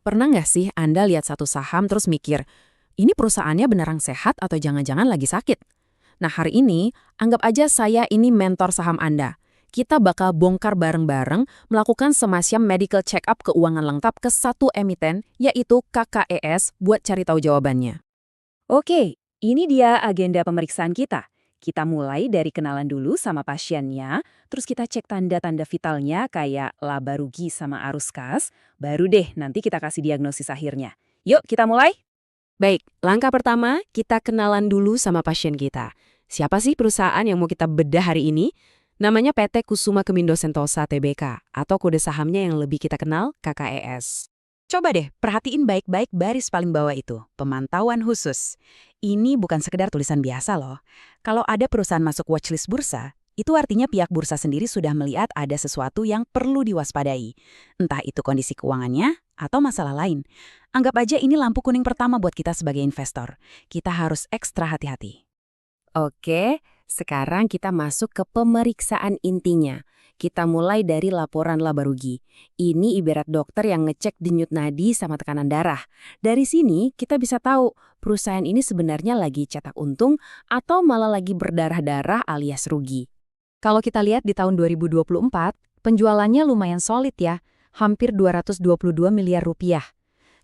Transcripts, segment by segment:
Pernah nggak sih Anda lihat satu saham terus mikir, ini perusahaannya beneran sehat atau jangan-jangan lagi sakit? Nah hari ini, anggap aja saya ini mentor saham Anda. Kita bakal bongkar bareng-bareng melakukan semacam medical check-up keuangan lengkap ke satu emiten, yaitu KKES, buat cari tahu jawabannya. Oke, ini dia agenda pemeriksaan kita. Kita mulai dari kenalan dulu sama pasiennya, terus kita cek tanda-tanda vitalnya kayak laba rugi sama arus kas, baru deh nanti kita kasih diagnosis akhirnya. Yuk kita mulai? Baik, langkah pertama, kita kenalan dulu sama pasien kita. Siapa sih perusahaan yang mau kita bedah hari ini? Namanya PT Kusuma Kemindo Sentosa Tbk, atau kode sahamnya yang lebih kita kenal, KKES. Coba deh, perhatiin baik-baik baris paling bawah itu, pemantauan khusus. Ini bukan sekedar tulisan biasa loh. Kalau ada perusahaan masuk watchlist bursa, itu artinya pihak bursa sendiri sudah melihat ada sesuatu yang perlu diwaspadai. Entah itu kondisi keuangannya atau masalah lain. Anggap aja ini lampu kuning pertama buat kita sebagai investor. Kita harus ekstra hati-hati. Oke, sekarang kita masuk ke pemeriksaan intinya. Kita mulai dari laporan laba rugi. Ini ibarat dokter yang ngecek denyut nadi sama tekanan darah. Dari sini kita bisa tahu perusahaan ini sebenarnya lagi cetak untung atau malah lagi berdarah-darah alias rugi. Kalau kita lihat di tahun 2024, penjualannya lumayan solid ya, hampir 222 miliar rupiah.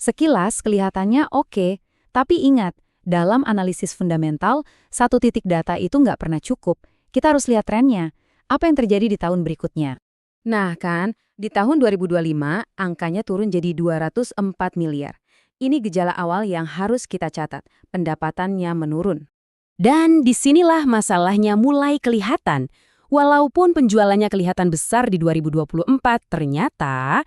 Sekilas kelihatannya oke, tapi ingat, dalam analisis fundamental, satu titik data itu nggak pernah cukup. Kita harus lihat trennya. Apa yang terjadi di tahun berikutnya? Nah kan, di tahun 2025, angkanya turun jadi 204 miliar. Ini gejala awal yang harus kita catat. Pendapatannya menurun. Dan disinilah masalahnya mulai kelihatan. Walaupun penjualannya kelihatan besar di 2024, ternyata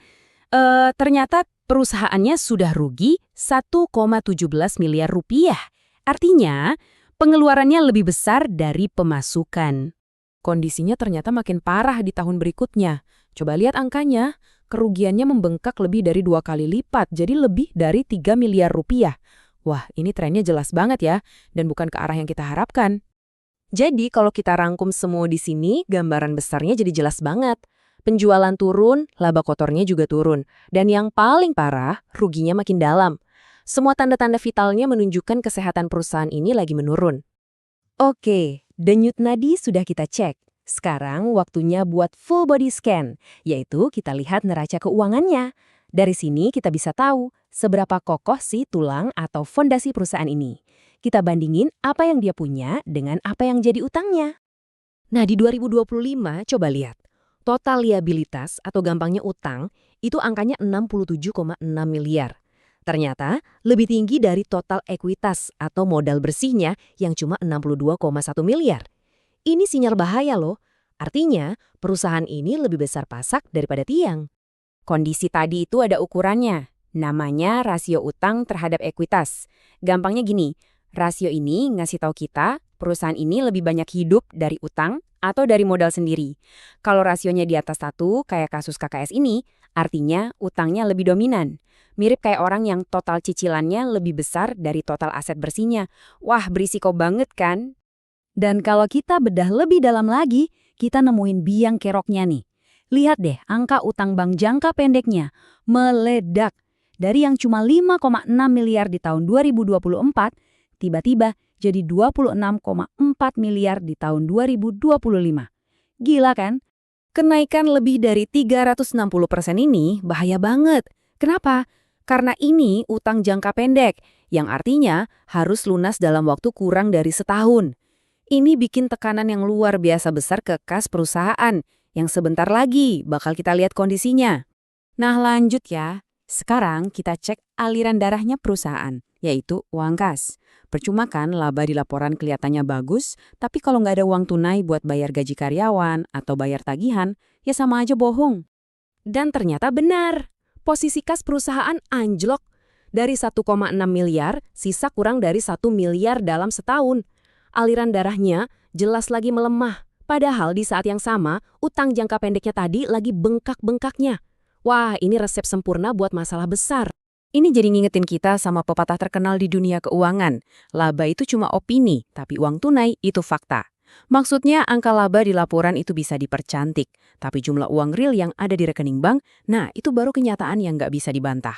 perusahaannya sudah rugi 1,17 miliar rupiah. Artinya, pengeluarannya lebih besar dari pemasukan. Kondisinya ternyata makin parah di tahun berikutnya. Coba lihat angkanya, kerugiannya membengkak lebih dari 2 kali lipat, jadi lebih dari 3 miliar rupiah. Wah, ini trennya jelas banget ya, dan bukan ke arah yang kita harapkan. Jadi, kalau kita rangkum semua di sini, gambaran besarnya jadi jelas banget. Penjualan turun, laba kotornya juga turun. Dan yang paling parah, ruginya makin dalam. Semua tanda-tanda vitalnya menunjukkan kesehatan perusahaan ini lagi menurun. Oke, denyut nadi sudah kita cek. Sekarang waktunya buat full body scan, yaitu kita lihat neraca keuangannya. Dari sini kita bisa tahu seberapa kokoh sih tulang atau fondasi perusahaan ini. Kita bandingin apa yang dia punya dengan apa yang jadi utangnya. Nah, di 2025 coba lihat. Total liabilitas atau gampangnya utang itu angkanya 67,6 miliar. Ternyata lebih tinggi dari total ekuitas atau modal bersihnya yang cuma 62,1 miliar. Ini sinyal bahaya loh. Artinya perusahaan ini lebih besar pasak daripada tiang. Kondisi tadi itu ada ukurannya. Namanya rasio utang terhadap ekuitas. Gampangnya gini, rasio ini ngasih tahu kita perusahaan ini lebih banyak hidup dari utang atau dari modal sendiri. Kalau rasionya di atas 1, kayak kasus KKS ini, artinya utangnya lebih dominan. Mirip kayak orang yang total cicilannya lebih besar dari total aset bersihnya. Wah, berisiko banget kan? Dan kalau kita bedah lebih dalam lagi, kita nemuin biang keroknya nih. Lihat deh, angka utang bank jangka pendeknya meledak. Dari yang cuma 5,6 miliar di tahun 2024, tiba-tiba jadi 26,4 miliar di tahun 2025. Gila kan? Kenaikan lebih dari 360% ini bahaya banget. Kenapa? Karena ini utang jangka pendek, yang artinya harus lunas dalam waktu kurang dari setahun. Ini bikin tekanan yang luar biasa besar ke kas perusahaan, yang sebentar lagi bakal kita lihat kondisinya. Nah lanjut ya, sekarang kita cek aliran darahnya perusahaan, yaitu uang kas. Percuma kan laba di laporan kelihatannya bagus, tapi kalau nggak ada uang tunai buat bayar gaji karyawan atau bayar tagihan, ya sama aja bohong. Dan ternyata benar, posisi kas perusahaan anjlok. Dari 1,6 miliar, sisa kurang dari 1 miliar dalam setahun. Aliran darahnya jelas lagi melemah, padahal di saat yang sama, utang jangka pendeknya tadi lagi bengkak-bengkaknya. Wah, ini resep sempurna buat masalah besar. Ini jadi ngingetin kita sama pepatah terkenal di dunia keuangan. Laba itu cuma opini, tapi uang tunai itu fakta. Maksudnya angka laba di laporan itu bisa dipercantik, tapi jumlah uang real yang ada di rekening bank, nah itu baru kenyataan yang nggak bisa dibantah.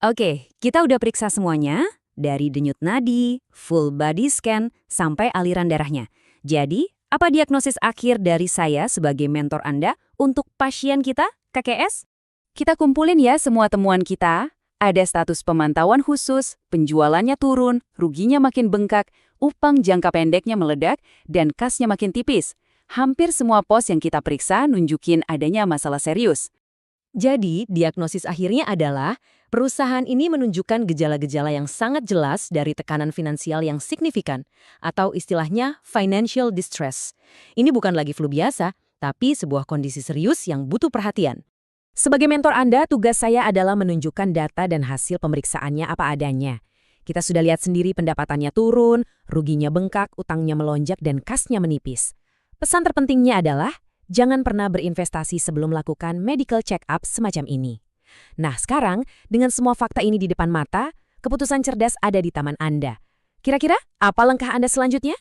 Oke, kita udah periksa semuanya, dari denyut nadi, full body scan, sampai aliran darahnya. Jadi, apa diagnosis akhir dari saya sebagai mentor Anda untuk pasien kita, KKS? Kita kumpulin ya semua temuan kita. Ada status pemantauan khusus, penjualannya turun, ruginya makin bengkak, upang jangka pendeknya meledak, dan kasnya makin tipis. Hampir semua pos yang kita periksa nunjukin adanya masalah serius. Jadi, diagnosis akhirnya adalah perusahaan ini menunjukkan gejala-gejala yang sangat jelas dari tekanan finansial yang signifikan, atau istilahnya financial distress. Ini bukan lagi flu biasa, tapi sebuah kondisi serius yang butuh perhatian. Sebagai mentor Anda, tugas saya adalah menunjukkan data dan hasil pemeriksaannya apa adanya. Kita sudah lihat sendiri pendapatannya turun, ruginya bengkak, utangnya melonjak, dan kasnya menipis. Pesan terpentingnya adalah, jangan pernah berinvestasi sebelum melakukan medical check-up semacam ini. Nah, sekarang, dengan semua fakta ini di depan mata, keputusan cerdas ada di tangan Anda. Kira-kira apa langkah Anda selanjutnya?